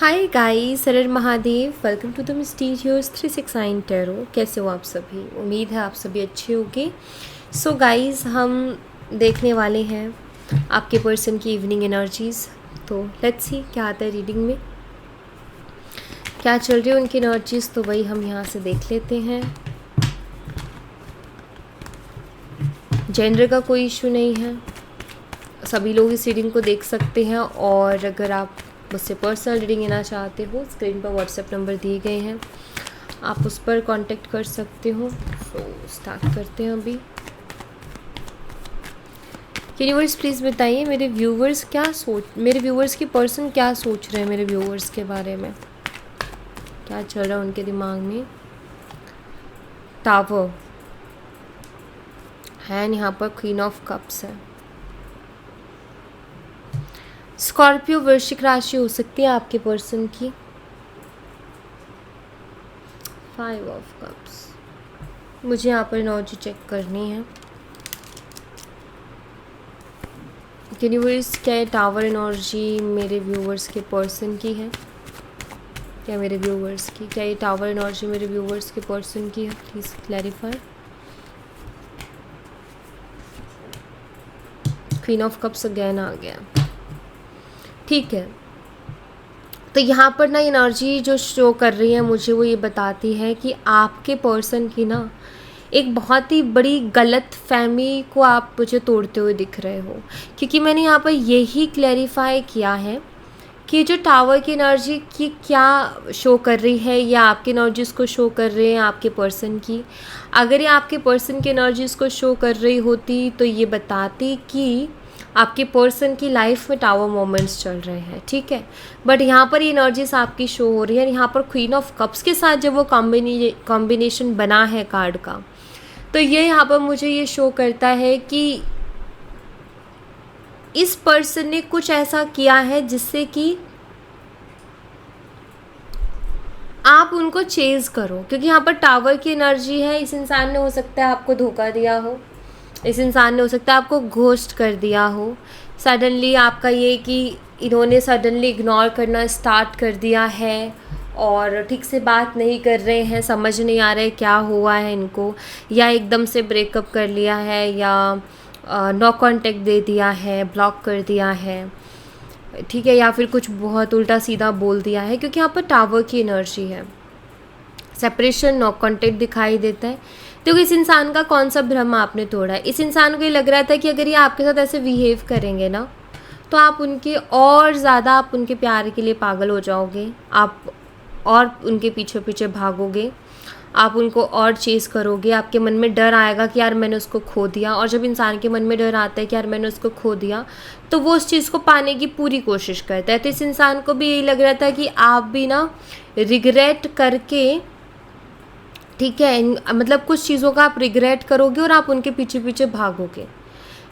हाय guys, सरर Mahadev. Welcome to the mysterious 369 tarot. कैसे हो आप सभी? उम्मीद है आप सभी अच्छे होंगे। सो गाइस, हम देखने वाले हैं आपके पर्सन की इवनिंग एनर्जीज़। तो लेट्स सी क्या आता है रीडिंग में, क्या चल रही है उनकी एनर्जीज़। तो वही हम यहाँ से देख लेते हैं। जेंडर का कोई इशू नहीं है, सभी लोग इस रीडिंग को देख सकते हैं। और अगर आप मुझसे पर्सनल रीडिंग लेना चाहते हो, स्क्रीन पर व्हाट्सएप नंबर दिए गए हैं, आप उस पर कांटेक्ट कर सकते हो। तो स्टार्ट करते हैं अभी। यूनिवर्स प्लीज़ बताइए मेरे व्यूवर्स की पर्सन क्या सोच रहे हैं मेरे व्यूवर्स के बारे में, क्या चल रहा है उनके दिमाग में। टावर है, यहाँ पर क्वीन ऑफ कप्स है। स्कॉर्पियो वृश्चिक राशि हो सकती है आपके पर्सन की। 5 ऑफ कप्स, मुझे यहाँ पर एनर्जी चेक करनी है। यूनिवर्स, क्या ये टावर एनर्जी मेरे व्यूवर्स के पर्सन की है? क्या ये टावर एनर्जी मेरे व्यूवर्स के पर्सन की है? Please clarify. Queen of cups again आ गया। ठीक है, तो यहाँ पर ना एनर्जी जो शो कर रही है मुझे, वो ये बताती है कि आपके पर्सन की ना एक बहुत ही बड़ी गलत फहमी को आप मुझे तोड़ते हुए दिख रहे हो। क्योंकि मैंने यहाँ पर यही क्लैरिफाई किया है कि जो टावर की एनर्जी की क्या शो कर रही है, या आपकी एनर्जीज़ को शो कर रहे हैं आपके पर्सन की। अगर ये आपके पर्सन की एनर्जीज़ को शो कर रही होती तो ये बताती कि आपके पर्सन की लाइफ में टावर मोमेंट्स चल रहे हैं, ठीक है। बट यहाँ पर ये एनर्जीज आपकी शो हो रही है। यहाँ पर क्वीन ऑफ कप्स के साथ जब वो कॉम्बिनेशन बना है कार्ड का, तो ये यहाँ पर मुझे ये शो करता है कि इस पर्सन ने कुछ ऐसा किया है जिससे कि आप उनको चेज़ करो। क्योंकि यहाँ पर टावर की एनर्जी है। इस इंसान ने हो सकता है आपको धोखा दिया हो, इस इंसान ने हो सकता है आपको घोस्ट कर दिया हो। सडनली आपका ये कि इन्होंने सडनली इग्नोर करना स्टार्ट कर दिया है और ठीक से बात नहीं कर रहे हैं, समझ नहीं आ रहा है क्या हुआ है इनको, या एकदम से ब्रेकअप कर लिया है, या नो कांटेक्ट दे दिया है, ब्लॉक कर दिया है, ठीक है, या फिर कुछ बहुत उल्टा सीधा बोल दिया है। क्योंकि यहाँ पर टावर की एनर्जी है, सेपरेशन, नो कांटेक्ट दिखाई देता है। तो इस इंसान का कौन सा भ्रम आपने तोड़ा है? इस इंसान को ये लग रहा था कि अगर ये आपके साथ ऐसे बिहेव करेंगे ना, तो आप उनके और ज़्यादा, आप उनके प्यार के लिए पागल हो जाओगे, आप और उनके पीछे पीछे भागोगे, आप उनको और चेज़ करोगे। आपके मन में डर आएगा कि यार मैंने उसको खो दिया। और जब इंसान के मन में डर आता है कि यार मैंने उसको खो दिया, तो वो उस चीज़ को पाने की पूरी कोशिश करता है। तो इस इंसान को भी यही लग रहा था कि आप भी ना रिग्रेट करके, ठीक है, मतलब कुछ चीज़ों का आप रिग्रेट करोगे और आप उनके पीछे पीछे भागोगे।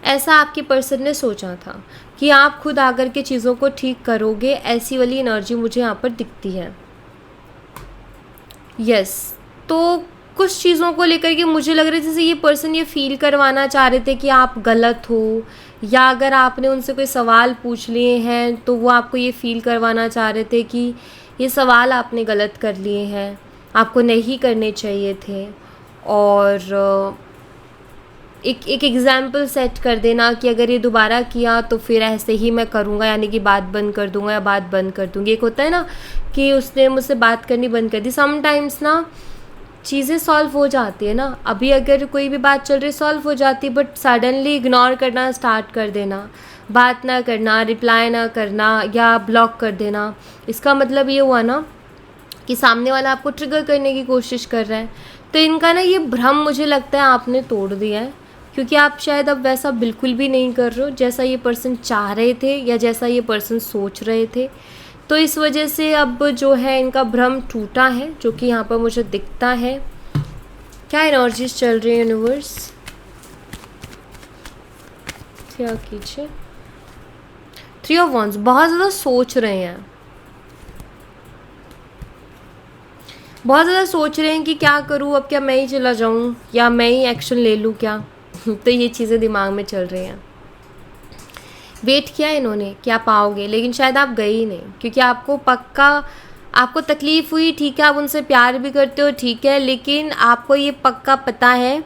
ऐसा आपके पर्सन ने सोचा था कि आप खुद आकर के चीज़ों को ठीक करोगे। ऐसी वाली एनर्जी मुझे यहाँ पर दिखती है। यस, तो कुछ चीज़ों को लेकर के मुझे लग रहा है जैसे ये पर्सन ये फील करवाना चाह रहे थे कि आप गलत हो, या अगर आपने उनसे कोई सवाल पूछ लिए हैं तो वो आपको ये फील करवाना चाह रहे थे कि ये सवाल आपने गलत कर लिए हैं, आपको नहीं करने चाहिए थे। और एक एग्ज़ाम्पल सेट कर देना कि अगर ये दोबारा किया तो फिर ऐसे ही मैं करूँगा, यानी कि बात बंद कर दूँगा या बात बंद कर दूँगी। एक होता है ना कि उसने मुझसे बात करनी बंद कर दी। समटाइम्स ना चीज़ें सॉल्व हो जाती है ना, अभी अगर कोई भी बात चल रही सॉल्व हो जाती, बट सडनली इग्नोर करना स्टार्ट कर देना, बात ना करना, रिप्लाई ना करना या ब्लॉक कर देना, इसका मतलब ये हुआ ना कि सामने वाला आपको ट्रिगर करने की कोशिश कर रहा है। तो इनका ना ये भ्रम मुझे लगता है आपने तोड़ दिया है। क्योंकि आप शायद अब वैसा बिल्कुल भी नहीं कर रहे हो जैसा ये पर्सन चाह रहे थे या जैसा ये पर्सन सोच रहे थे। तो इस वजह से अब जो है इनका भ्रम टूटा है, जो कि यहाँ पर मुझे दिखता है। क्या एनर्जीज चल रही है यूनिवर्स? क्या कीजिए, 3 ऑफ वॉन्ड्स, बहुत ज़्यादा सोच रहे हैं, बहुत ज़्यादा सोच रहे हैं कि क्या करूँ अब, क्या मैं ही चला जाऊँ या मैं ही एक्शन ले लूँ क्या। तो ये चीज़ें दिमाग में चल रही हैं। वेट किया इन्होंने कि आप आओगे, लेकिन शायद आप गए ही नहीं, क्योंकि आपको पक्का, आपको तकलीफ़ हुई, ठीक है, आप उनसे प्यार भी करते हो, ठीक है, लेकिन आपको ये पक्का पता है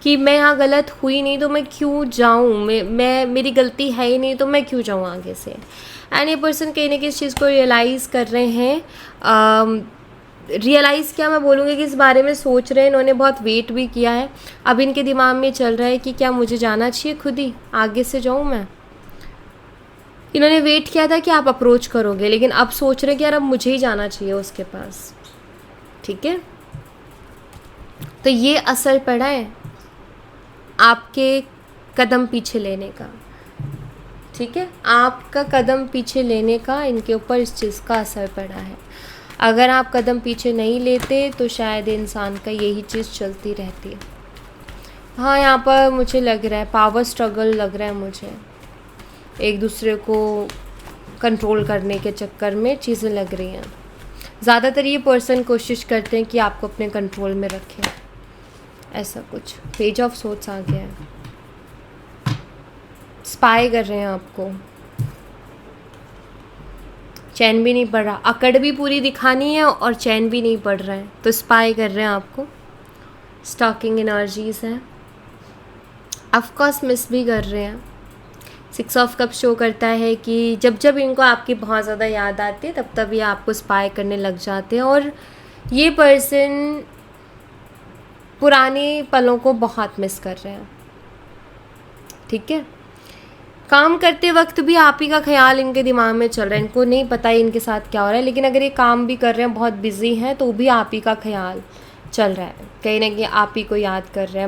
कि मैं यहाँ गलत हुई नहीं तो मैं क्यों जाऊँ, मैं मेरी गलती है ही नहीं तो मैं क्यों जाऊँ आगे से। एंड ये पर्सन कहीं ना कहीं इस चीज़ को रियलाइज़ कर रहे हैं। रियलाइज़ क्या मैं बोलूँगी कि इस बारे में सोच रहे हैं, इन्होंने बहुत वेट भी किया है। अब इनके दिमाग में चल रहा है कि क्या मुझे जाना चाहिए, खुद ही आगे से जाऊँ मैं। इन्होंने वेट किया था कि आप अप्रोच करोगे, लेकिन अब सोच रहे हैं कि यार अब मुझे ही जाना चाहिए उसके पास। ठीक है, तो ये असर पड़ा है आपके कदम पीछे लेने का। ठीक है, आपका कदम पीछे लेने का इनके ऊपर इस चीज़ का असर पड़ा है। अगर आप कदम पीछे नहीं लेते तो शायद इंसान का यही चीज़ चलती रहती है। हाँ, यहाँ पर मुझे लग रहा है पावर स्ट्रगल लग रहा है मुझे, एक दूसरे को कंट्रोल करने के चक्कर में चीज़ें लग रही हैं। ज़्यादातर ये पर्सन कोशिश करते हैं कि आपको अपने कंट्रोल में रखें, ऐसा कुछ। पेज ऑफ सोर्ड्स आ गया है, स्पाई कर रहे हैं आपको, चैन भी नहीं पड़ रहा, अकड़ भी पूरी दिखानी है और चैन भी नहीं पड़ रहा है, तो स्पाई कर रहे हैं आपको। स्टॉकिंग एनर्जीज़ हैं, ऑफकोर्स मिस भी कर रहे हैं। 6 ऑफ कप शो करता है कि जब जब इनको आपकी बहुत ज़्यादा याद आती है तब तब ये आपको स्पाई करने लग जाते हैं। और ये पर्सन पुराने पलों को बहुत मिस कर रहे हैं। ठीक है, काम करते वक्त भी आप ही का ख्याल इनके दिमाग में चल रहा है, इनको नहीं पता है इनके साथ क्या हो रहा है, लेकिन अगर ये काम भी कर रहे हैं, बहुत बिजी हैं, तो भी आप ही का ख्याल चल रहा है, कहीं ना कहीं आप ही को याद कर रहे हैं।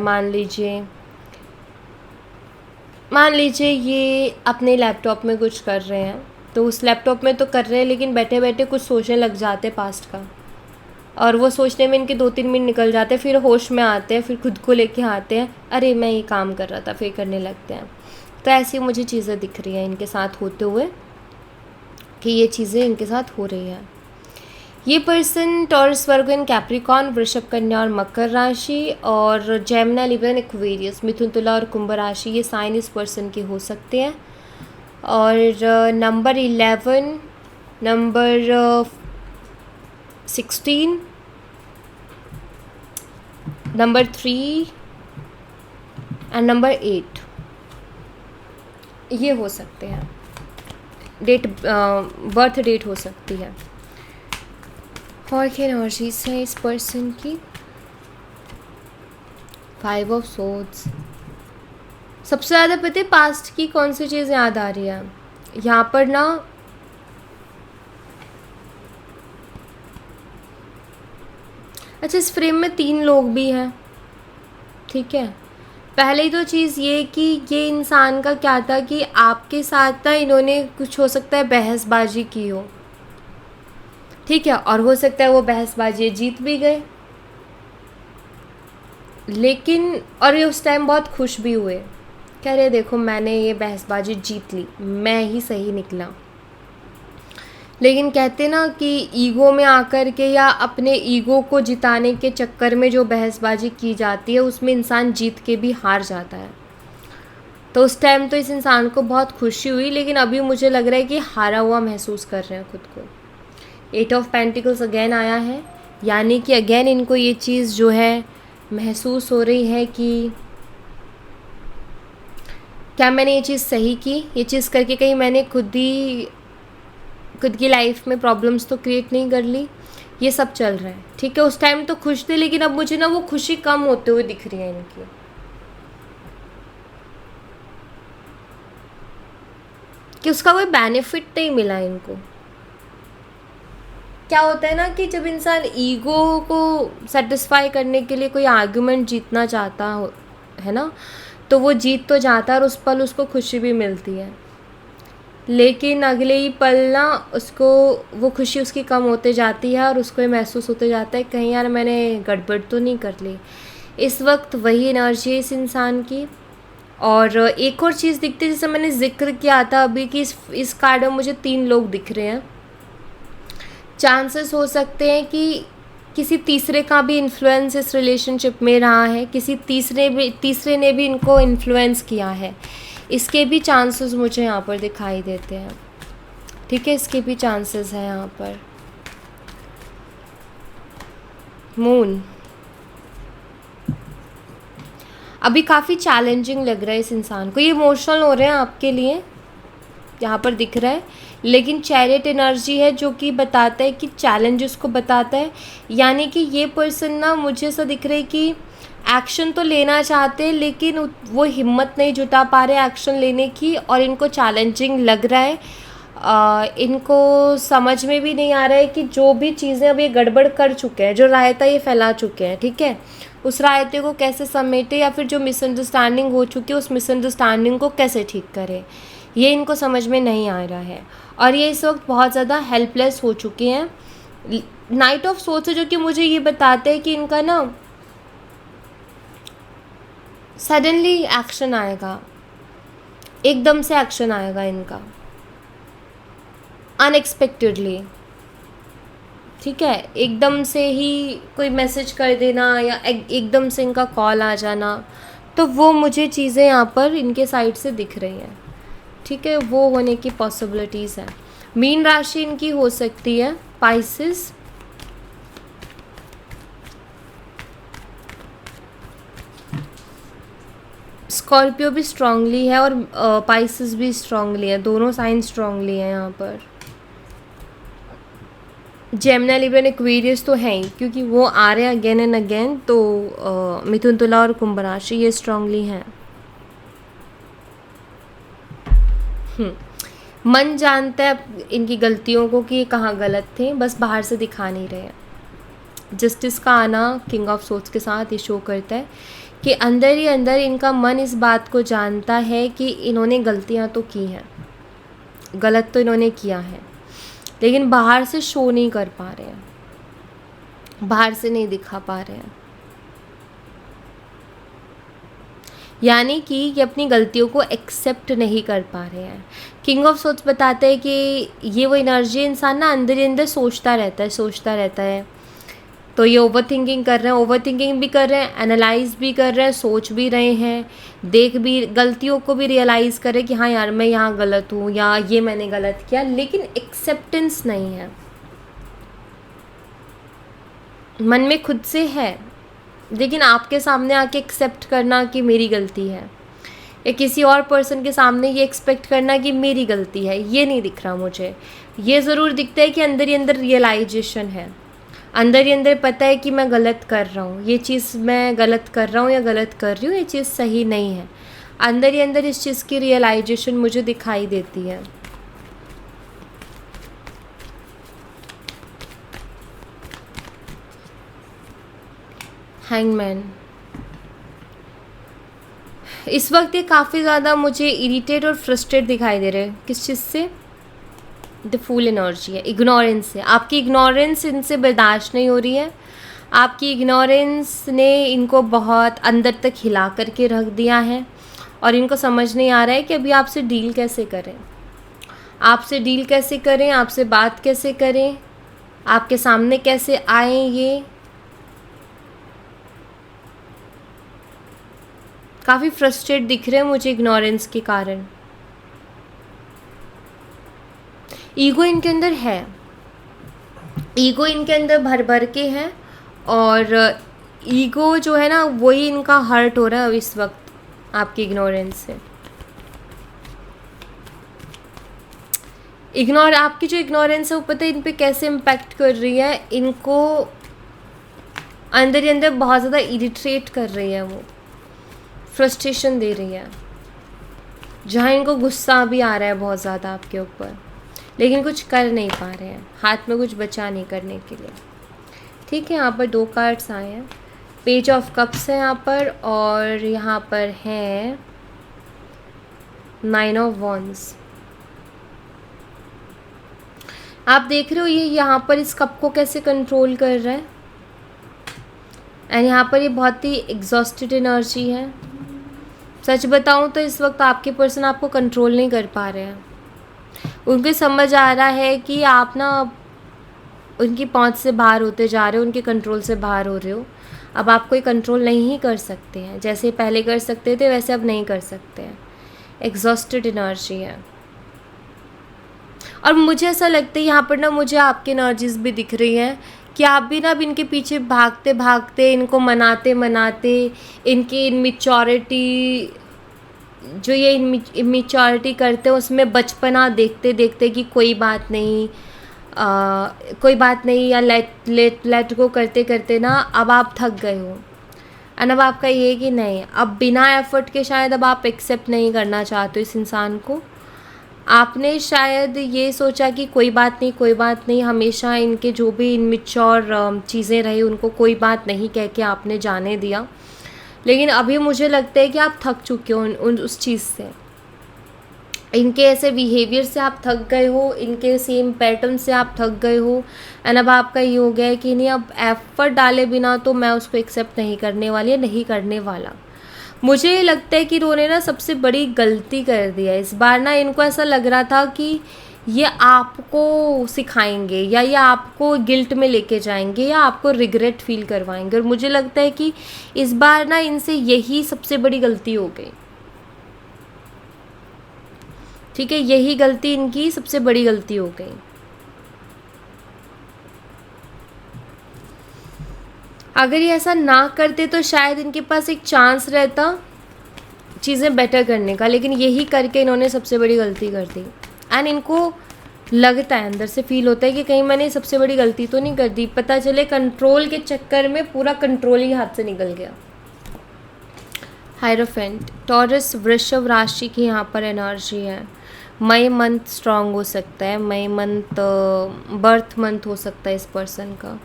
मान लीजिए ये अपने लैपटॉप में कुछ कर रहे हैं, तो उस लैपटॉप में तो कर रहे हैं, लेकिन बैठे बैठे कुछ सोचने लग जाते हैं पास्ट का, और वो सोचने में इनके 2-3 मिनट निकल जाते हैं, फिर होश में आते हैं, फिर खुद को लेके आते हैं, अरे मैं ये काम कर रहा था, फिर करने लगते हैं। तो ऐसी मुझे चीज़ें दिख रही हैं इनके साथ होते हुए, कि ये चीज़ें इनके साथ हो रही हैं। ये person taurus, Virgo and Capricorn, वृषभ, कन्या और मकर राशि, और जेमिनी, लिब्रा, एक्वेरियस, मिथुन, तुला और कुंभ राशि, ये साइन इस पर्सन के हो सकते हैं। और number 11, number 16, number 3 and number 8 ये हो सकते हैं। डेट, बर्थ डेट हो सकती है। और क्या एनर्जीज हैं इस पर्सन की? 5 ऑफ सोर्ड्स। सबसे ज़्यादा पता है पास्ट की कौन सी चीज़ याद आ रही है यहाँ पर ना? अच्छा, इस फ्रेम में 3 लोग भी हैं। ठीक है, पहले ही तो चीज़ ये कि ये इंसान का क्या था कि आपके साथ ना इन्होंने कुछ हो सकता है बहसबाजी की हो। ठीक है, और हो सकता है वो बहसबाजी जीत भी गए, लेकिन और ये उस टाइम बहुत खुश भी हुए, कह रहे देखो मैंने ये बहसबाजी जीत ली, मैं ही सही निकला। लेकिन कहते ना कि ईगो में आकर के या अपने ईगो को जिताने के चक्कर में जो बहसबाजी की जाती है उसमें इंसान जीत के भी हार जाता है। तो उस टाइम तो इस इंसान को बहुत खुशी हुई, लेकिन अभी मुझे लग रहा है कि हारा हुआ महसूस कर रहे हैं खुद को। 8 ऑफ पेंटिकल्स अगेन आया है, यानी कि अगेन इनको ये चीज़ जो है महसूस हो रही है कि क्या मैंने ये चीज़ सही की, ये चीज़ करके कहीं मैंने खुद की लाइफ में प्रॉब्लम्स तो क्रिएट नहीं कर ली। ये सब चल रहा है। ठीक है, उस टाइम तो खुश थे, लेकिन अब मुझे ना वो खुशी कम होते हुए दिख रही है इनकी। कि उसका कोई बेनिफिट नहीं मिला इनको। क्या होता है ना कि जब इंसान ईगो को सेटिस्फाई करने के लिए कोई आर्गुमेंट जीतना चाहता हो है ना, तो वो जीत तो जाता है और उस पल उसको खुशी भी मिलती है, लेकिन अगले ही पल ना उसको वो खुशी उसकी कम होते जाती है और उसको ये महसूस होते जाता है कहीं यार मैंने गड़बड़ तो नहीं कर ली। इस वक्त वही एनर्जी है इस इंसान की। और एक और चीज़ दिखती है, जैसे मैंने जिक्र किया था अभी कि इस कार्ड में मुझे 3 लोग दिख रहे हैं। चांसेस हो सकते हैं कि किसी तीसरे का भी इन्फ्लुएंस इस रिलेशनशिप में रहा है, किसी तीसरे ने भी इनको इन्फ्लुएंस किया है। इसके भी चांसेस मुझे यहाँ पर दिखाई देते हैं, ठीक है, इसके भी चांसेस हैं यहाँ पर। मून अभी काफ़ी चैलेंजिंग लग रहा है इस इंसान को, ये इमोशनल हो रहे हैं आपके लिए, यहाँ पर दिख रहा है। लेकिन चैरियट एनर्जी है जो कि बताता है कि चैलेंजेस को बताता है, यानी कि ये पर्सन ना मुझे ऐसा दिख रहा है कि एक्शन तो लेना चाहते हैं लेकिन वो हिम्मत नहीं जुटा पा रहे एक्शन लेने की, और इनको चैलेंजिंग लग रहा है। इनको समझ में भी नहीं आ रहा है कि जो भी चीज़ें अब ये गड़बड़ कर चुके हैं, जो रायता ये फैला चुके हैं, ठीक है, उस रायते को कैसे समेटे, या फिर जो मिसअंडरस्टैंडिंग हो चुकी है उस मिसअंडरस्टैंडिंग को कैसे ठीक करें, ये इनको समझ में नहीं आ रहा है। और ये इस वक्त बहुत ज़्यादा हेल्पलेस हो चुके हैं। नाइट ऑफ सोल्स है जो कि मुझे ये बताते हैं कि इनका ना सडनली एक्शन आएगा, एकदम से एक्शन आएगा इनका, अनएक्सपेक्टेडली, ठीक है, एकदम से ही कोई मैसेज कर देना या एकदम से इनका कॉल आ जाना, तो वो मुझे चीज़ें यहाँ पर इनके साइड से दिख रही हैं, ठीक है, वो होने की पॉसिबिलिटीज़ हैं। मीन राशि इनकी हो सकती है पाइसेस, स्कॉर्पियो भी स्ट्रांगली है और पाइसेस भी स्ट्रांगली है, दोनों साइन स्ट्रांगली हैं यहाँ पर। जेमिनी, लिब्रा, एक्वेरियस तो हैं ही क्योंकि वो आ रहे हैं अगेन एंड अगेन, तो मिथुन, तुला और कुंभ राशि ये स्ट्रांगली हैं। मन जानता है इनकी गलतियों को कि ये कहाँ गलत थे, बस बाहर से दिखा नहीं रहे हैं। जस्टिस का आना किंग ऑफ सोर्ड्स के साथ ये शो करता है कि अंदर ही अंदर इनका मन इस बात को जानता है कि इन्होंने गलतियाँ तो की हैं, गलत तो इन्होंने किया है, लेकिन बाहर से शो नहीं कर पा रहे हैं, बाहर से नहीं दिखा पा रहे हैं, यानी कि ये अपनी गलतियों को एक्सेप्ट नहीं कर पा रहे हैं। किंग ऑफ सोर्ड्स बताते हैं कि ये वो एनर्जी इंसान ना अंदर ही अंदर सोचता रहता है, तो ये ओवर थिंकिंग कर रहे हैं, ओवर थिंकिंग भी कर रहे हैं, एनालाइज भी कर रहे हैं, सोच भी रहे हैं, देख भी, गलतियों को भी रियलाइज़ कर रहे हैं कि हाँ यार मैं यहाँ गलत हूँ या ये मैंने गलत किया, लेकिन एक्सेप्टेंस नहीं है मन में, खुद से है, लेकिन आपके सामने आके एक्सेप्ट करना कि मेरी गलती है, या किसी और पर्सन के सामने ये एक्सपेक्ट करना कि मेरी गलती है, ये नहीं दिख रहा मुझे। ये ज़रूर दिखता है कि अंदर ही अंदर रियलाइजेशन है, अंदर ही अंदर पता है कि मैं गलत कर रहा हूँ, ये चीज़ मैं गलत कर रहा हूँ या गलत कर रही हूँ, ये चीज़ सही नहीं है, अंदर ही अंदर इस चीज़ की रियलाइजेशन मुझे दिखाई देती है। हैंगमैन, इस वक्त ये काफ़ी ज़्यादा मुझे इरिटेट और फ्रस्ट्रेट दिखाई दे रहे हैं। किस चीज़ से? द फूल एनर्जी है, इग्नोरेंस से। आपकी इग्नोरेंस इनसे बर्दाश्त नहीं हो रही है, आपकी इग्नोरेंस ने इनको बहुत अंदर तक हिला करके रख दिया है, और इनको समझ नहीं आ रहा है कि अभी आपसे डील कैसे करें, आपसे डील कैसे करें, आपसे बात कैसे करें, आपके सामने कैसे आएँ। ये काफ़ी फ्रस्ट्रेट दिख रहे हैं मुझे इग्नोरेंस के कारण। ईगो इनके अंदर है, ईगो इनके अंदर भर भर के है, और ईगो जो है ना वही इनका हर्ट हो रहा है इस वक्त आपकी इग्नोरेंस से। आपकी जो इग्नोरेंस है वो पता है इन पे कैसे इम्पैक्ट कर रही है, इनको अंदर ही अंदर बहुत ज़्यादा इरिटेट कर रही है, वो फ्रस्ट्रेशन दे रही है, जहाँ इनको गुस्सा भी आ रहा है बहुत ज़्यादा आपके ऊपर, लेकिन कुछ कर नहीं पा रहे हैं, हाथ में कुछ बचा नहीं करने के लिए। ठीक है, यहाँ पर 2 कार्ड्स आए हैं, पेज ऑफ कप्स है यहाँ पर, और यहाँ पर है 9 ऑफ वॉन्ड्स। आप देख रहे हो ये यहाँ पर इस कप को कैसे कंट्रोल कर रहा है, एंड यहाँ पर ये बहुत ही एग्जॉस्टेड एनर्जी है। सच बताऊँ तो इस वक्त आपके पर्सन आपको कंट्रोल नहीं कर पा रहे हैं, उनको समझ आ रहा है कि आप ना उनकी पहुंच से बाहर होते जा रहे हो, उनके कंट्रोल से बाहर हो रहे हो, अब आप कोई कंट्रोल नहीं कर सकते हैं, जैसे पहले कर सकते थे वैसे अब नहीं कर सकते हैं। एग्जॉस्टेड एनर्जी है। और मुझे ऐसा लगता है यहाँ पर ना मुझे आपकी एनर्जीज भी दिख रही हैं कि आप भी ना अब इनके पीछे भागते भागते, इनको मनाते मनाते, इनकी इनमेच्योरिटी, जो ये इमेच्योरिटी करते हैं उसमें बचपना देखते देखते कि कोई बात नहीं, कोई बात नहीं, या लेट गो करते करते ना अब आप थक गए हो। एंड अब आपका ये है कि नहीं, अब बिना एफर्ट के शायद अब आप एक्सेप्ट नहीं करना चाहते हो इस इंसान को। आपने शायद ये सोचा कि कोई बात नहीं, कोई बात नहीं, हमेशा इनके जो भी इनमेच्योर चीज़ें रही उनको कोई बात नहीं कह के आपने जाने दिया। लेकिन अभी मुझे लगता है कि आप थक चुके हो उस चीज़ से, इनके ऐसे बिहेवियर से आप थक गए हो, इनके सेम पैटर्न से आप थक गए हो। एंड अब आपका ये हो गया है कि नहीं, अब एफर्ट डाले बिना तो मैं उसको एक्सेप्ट नहीं करने वाली, नहीं करने वाला। मुझे लगता है कि इन्होंने ना सबसे बड़ी गलती कर दिया इस बार ना। इनको ऐसा लग रहा था कि ये आपको सिखाएंगे, या ये आपको गिल्ट में लेके जाएंगे, या आपको रिग्रेट फील करवाएंगे। और मुझे लगता है कि इस बार ना इनसे यही सबसे बड़ी गलती हो गई। ठीक है, यही गलती इनकी सबसे बड़ी गलती हो गई। अगर ये ऐसा ना करते तो शायद इनके पास एक चांस रहता चीज़ें बेटर करने का, लेकिन यही करके इन्होंने सबसे बड़ी गलती कर दी। एंड इनको लगता है, अंदर से फील होता है कि कहीं मैंने सबसे बड़ी गलती तो नहीं कर दी। पता चले कंट्रोल के चक्कर में पूरा कंट्रोल ही हाथ से निकल गया। हायरोफेंट, टॉरस वृषभ राशि की यहाँ पर एनर्जी है। मई मंथ स्ट्रांग हो सकता है, मई मंथ बर्थ मंथ हो सकता है इस पर्सन का।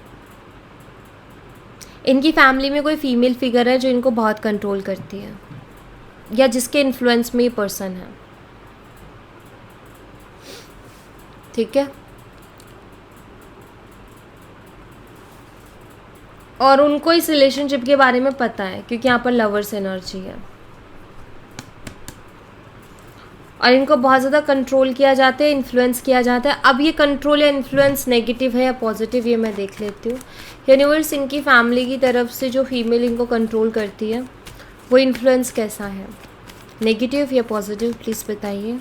इनकी फैमिली में कोई फीमेल फिगर है जो इनको बहुत कंट्रोल करती है, या जिसके इन्फ्लुएंस में ये पर्सन है। ठीक है, और उनको इस रिलेशनशिप के बारे में पता है क्योंकि यहाँ पर लवर्स एनर्जी है। और इनको बहुत ज़्यादा कंट्रोल किया जाता है, इन्फ्लुएंस किया जाता है। अब ये कंट्रोल या इन्फ्लुएंस नेगेटिव है या पॉजिटिव, ये मैं देख लेती हूँ। यूनिवर्स इनकी फैमिली की तरफ से जो फीमेल इनको कंट्रोल करती है वो इन्फ्लुएंस कैसा है, नेगेटिव या पॉजिटिव, प्लीज़ बताइए।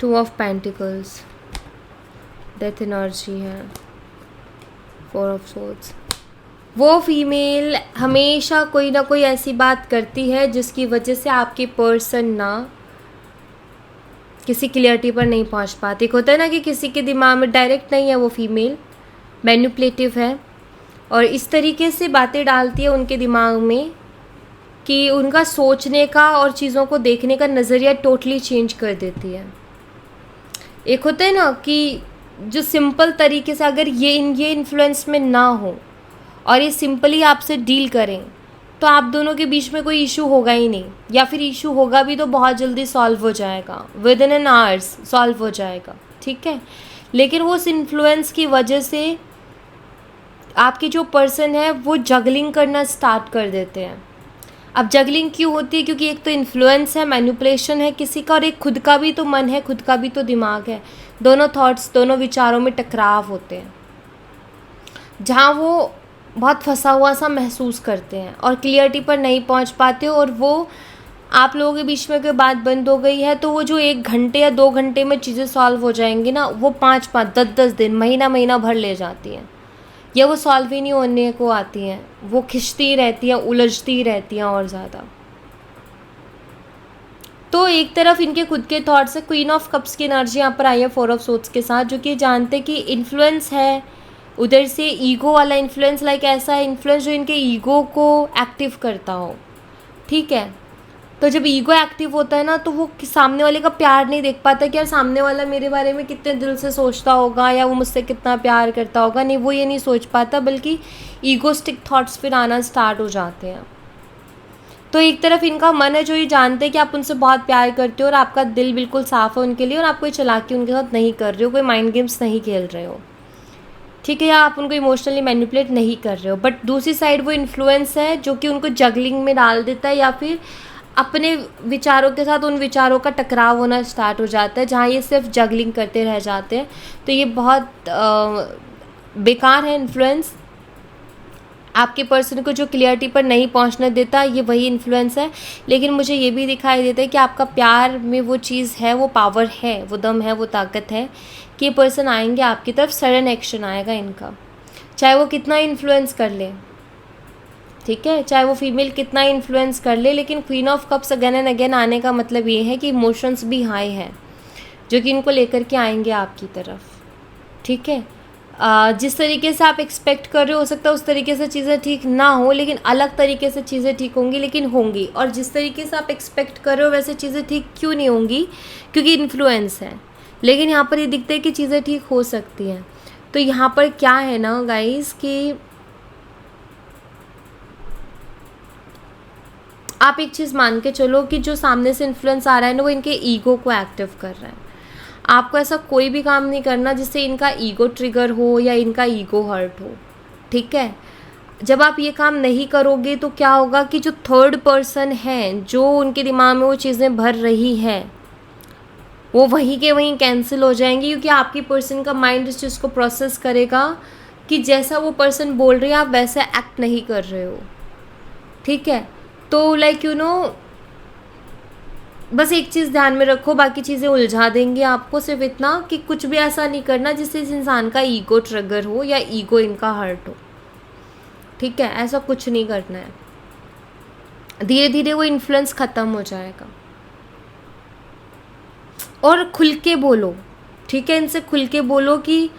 Two of pentacles, death energy है, फोर ऑफ सोर्ड्स। वो फीमेल हमेशा कोई ना कोई ऐसी बात करती है जिसकी वजह से आपकी पर्सन ना किसी क्लियरिटी पर नहीं पहुंच पाती। एक होता है ना कि किसी के दिमाग में डायरेक्ट नहीं है, वो फीमेल मैनिपुलेटिव है और इस तरीके से बातें डालती है उनके दिमाग में कि उनका सोचने का और चीज़ों को देखने का नज़रिया टोटली चेंज कर देती है। एक होता है ना कि जो सिंपल तरीके से अगर ये इन्फ्लुएंस में ना हो और ये सिंपली आपसे डील करें तो आप दोनों के बीच में कोई इशू होगा ही नहीं, या फिर इशू होगा भी तो बहुत जल्दी सॉल्व हो जाएगा, with in an hours solve हो जाएगा। ठीक है, लेकिन वो उस इन्फ्लुएंस की वजह से आपकी जो पर्सन है वो जगलिंग करना स्टार्ट कर देते हैं। अब जगलिंग क्यों होती है? क्योंकि एक तो इन्फ्लुएंस है, मैनिपुलेशन है किसी का, और एक खुद का भी तो मन है, खुद का भी तो दिमाग है। दोनों थॉट्स, दोनों विचारों में टकराव होते हैं जहाँ वो बहुत फंसा हुआ सा महसूस करते हैं और क्लियरिटी पर नहीं पहुंच पाते। और वो आप लोगों के बीच में कोई बात बंद हो गई है तो वो जो 1 घंटे या 2 घंटे में चीज़ें सॉल्व हो जाएंगी ना, वो 5-5, 10-10 दिन, महीना भर ले जाती हैं, या वो सॉल्व ही नहीं होने को आती हैं। वो खिंचती रहती हैं, उलझती रहती हैं और ज़्यादा। तो एक तरफ इनके खुद के थॉट्स है। क्वीन ऑफ कप्स की एनर्जी यहाँ पर आई है फोर ऑफ सोर्ड्स के साथ, जो कि जानते कि इन्फ्लुएंस है, उधर से ईगो वाला इन्फ्लुएंस, लाइक ऐसा इन्फ्लुएंस जो इनके ईगो को एक्टिव करता हो। ठीक है, तो जब ईगो एक्टिव होता है ना तो वो सामने वाले का प्यार नहीं देख पाता कि यार सामने वाला मेरे बारे में कितने दिल से सोचता होगा या वो मुझसे कितना प्यार करता होगा। नहीं, वो ये नहीं सोच पाता, बल्कि ईगोस्टिक थॉट्स फिर आना स्टार्ट हो जाते हैं। तो एक तरफ इनका मन है जो ये जानते हैं कि आप उनसे बहुत प्यार करते हो और आपका दिल बिल्कुल साफ़ है उनके लिए, और आप कोई चालाकी उनके साथ नहीं कर रहे हो, कोई माइंड गेम्स नहीं खेल रहे हो। ठीक है, या आप उनको इमोशनली मैनिपुलेट नहीं कर रहे हो। बट दूसरी साइड वो इन्फ्लुएंस है जो कि उनको जगलिंग में डाल देता है, या फिर अपने विचारों के साथ उन विचारों का टकराव होना स्टार्ट हो जाता है, जहाँ ये सिर्फ जगलिंग करते रह जाते हैं। तो ये बहुत बेकार है इन्फ्लुएंस। आपके पर्सन को जो क्लियरिटी पर नहीं पहुंचने देता, ये वही इन्फ्लुएंस है। लेकिन मुझे ये भी दिखाई देता है कि आपका प्यार में वो चीज़ है, वो पावर है, वो दम है, वो ताकत है कि ये पर्सन आएंगे आपकी तरफ, सडन एक्शन आएगा इनका, चाहे वो कितना इन्फ्लुएंस कर ले, ठीक है, चाहे वो फीमेल कितना इन्फ्लुएंस कर ले। लेकिन queen of cups again and again आने का मतलब ये है कि इमोशंस भी हाई है जो कि इनको लेकर के आएंगे आपकी तरफ, ठीक है। जिस तरीके से आप एक्सपेक्ट कर रहे हो सकता है उस तरीके से चीज़ें ठीक ना हो, लेकिन अलग तरीके से चीज़ें ठीक होंगी, लेकिन होंगी। और जिस तरीके से आप एक्सपेक्ट कर रहे हो वैसे चीज़ें ठीक क्यों नहीं होंगी, क्योंकि इन्फ्लुएंस है। लेकिन यहाँ पर ये दिखता है कि चीज़ें ठीक हो सकती हैं। तो यहाँ पर क्या है ना गाइस कि आप एक चीज़ मान के चलो कि जो सामने से इन्फ्लुएंस आ रहा है ना वो इनके ईगो को एक्टिव कर रहा है। आपको ऐसा कोई भी काम नहीं करना जिससे इनका ईगो ट्रिगर हो या इनका ईगो हर्ट हो, ठीक है। जब आप ये काम नहीं करोगे तो क्या होगा कि जो थर्ड पर्सन है, जो उनके दिमाग में वो चीज़ें भर रही है, वो वहीं के वहीं कैंसिल हो जाएंगी, क्योंकि आपकी पर्सन का माइंड इस चीज़ को प्रोसेस करेगा कि जैसा वो पर्सन बोल रही है आप वैसे एक्ट नहीं कर रहे हो, ठीक है। तो लाइक यू नो, बस एक चीज़ ध्यान में रखो, बाकी चीज़ें उलझा देंगे आपको। सिर्फ इतना कि कुछ भी ऐसा नहीं करना जिससे इस इंसान का ईगो ट्रिगर हो या ईगो इनका हर्ट हो, ठीक है। ऐसा कुछ नहीं करना है। धीरे धीरे वो इन्फ्लुएंस ख़त्म हो जाएगा। और खुल के बोलो, ठीक है, इनसे खुल के बोलो कि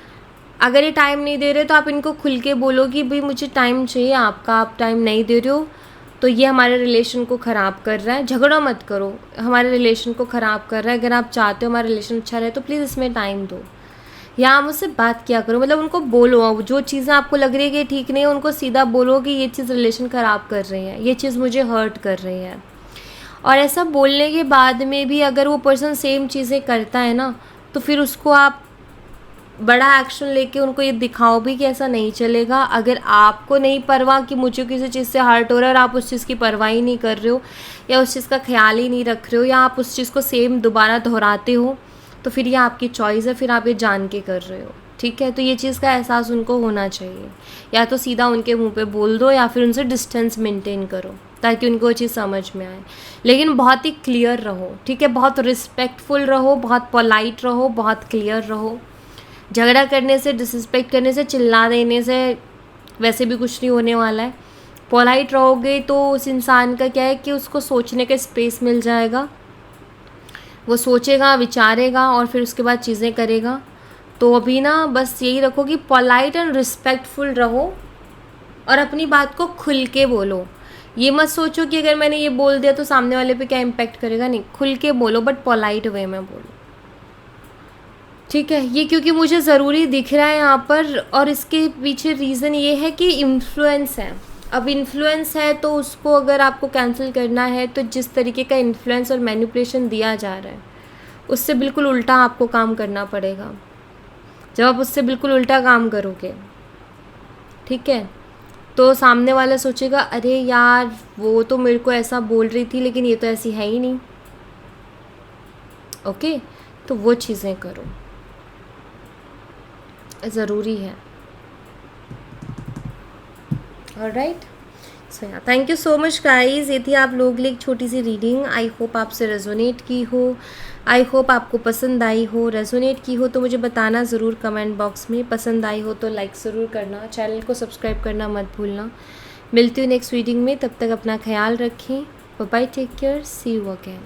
अगर ये टाइम नहीं दे रहे तो आप इनको खुल के बोलो कि भाई मुझे टाइम चाहिए आपका, आप टाइम नहीं दे रहे हो तो ये हमारे रिलेशन को ख़राब कर रहा है। झगड़ा मत करो, हमारे रिलेशन को ख़राब कर रहा है। अगर आप चाहते हो हमारा रिलेशन अच्छा रहे तो प्लीज़ इसमें टाइम दो, या आप मुझसे बात किया करो। मतलब उनको बोलो, जो चीज़ें आपको लग रही है कि ठीक नहीं है उनको सीधा बोलो कि ये चीज़ रिलेशन ख़राब कर रही है, ये चीज़ मुझे हर्ट कर रही है। और ऐसा बोलने के बाद में भी अगर वो पर्सन सेम चीज़ें करता है ना, तो फिर उसको आप बड़ा एक्शन लेके उनको ये दिखाओ भी कि ऐसा नहीं चलेगा। अगर आपको नहीं परवाह कि मुझे किसी चीज़ से हर्ट हो रहा है और आप उस चीज़ की परवाह ही नहीं कर रहे हो या उस चीज़ का ख्याल ही नहीं रख रहे हो या आप उस चीज़ को सेम दोबारा दोहराते हो, तो फिर ये आपकी चॉइस है, फिर आप ये जान के कर रहे हो, ठीक है। तो ये चीज़ का एहसास उनको होना चाहिए। या तो सीधा उनके मुँह पे बोल दो या फिर उनसे डिस्टेंस मेंटेन करो ताकि उनको वो चीज़ समझ में आए। लेकिन बहुत ही क्लियर रहो, ठीक है, बहुत रिस्पेक्टफुल रहो, बहुत पोलाइट रहो, बहुत क्लियर रहो। झगड़ा करने से, डिसरिस्पेक्ट करने से, चिल्ला देने से वैसे भी कुछ नहीं होने वाला है। पोलाइट रहोगे तो उस इंसान का क्या है कि उसको सोचने का स्पेस मिल जाएगा, वो सोचेगा, विचारेगा और फिर उसके बाद चीज़ें करेगा। तो अभी ना बस यही रखो कि पोलाइट एंड रिस्पेक्टफुल रहो और अपनी बात को खुल के बोलो। ये मत सोचो कि अगर मैंने ये बोल दिया तो सामने वाले पे क्या इम्पेक्ट करेगा, नहीं, खुल के बोलो बट पोलाइट वे में बोलो, ठीक है। ये क्योंकि मुझे ज़रूरी दिख रहा है यहाँ पर, और इसके पीछे रीज़न ये है कि इन्फ्लुएंस है। अब इन्फ्लुएंस है तो उसको अगर आपको कैंसिल करना है तो जिस तरीके का इन्फ्लुएंस और मैनिपुलेशन दिया जा रहा है उससे बिल्कुल उल्टा आपको काम करना पड़ेगा। जब आप उससे बिल्कुल उल्टा काम करोगे, ठीक है, तो सामने वाला सोचेगा अरे यार वो तो मेरे को ऐसा बोल रही थी लेकिन ये तो ऐसी है ही नहीं, ओके। तो वो चीज़ें करो, ज़रूरी है। ऑलराइट, सो या thank you so much guys. ये थी आप लोग के लिए एक छोटी सी रीडिंग। आई होप आपसे रेजोनेट की हो, आई होप आपको पसंद आई हो। रेजोनेट की हो तो मुझे बताना ज़रूर कमेंट बॉक्स में। पसंद आई हो तो लाइक ज़रूर करना, चैनल को सब्सक्राइब करना मत भूलना। मिलती हूँ नेक्स्ट रीडिंग में, तब तक अपना ख्याल रखें। Bye bye, take care, see you again.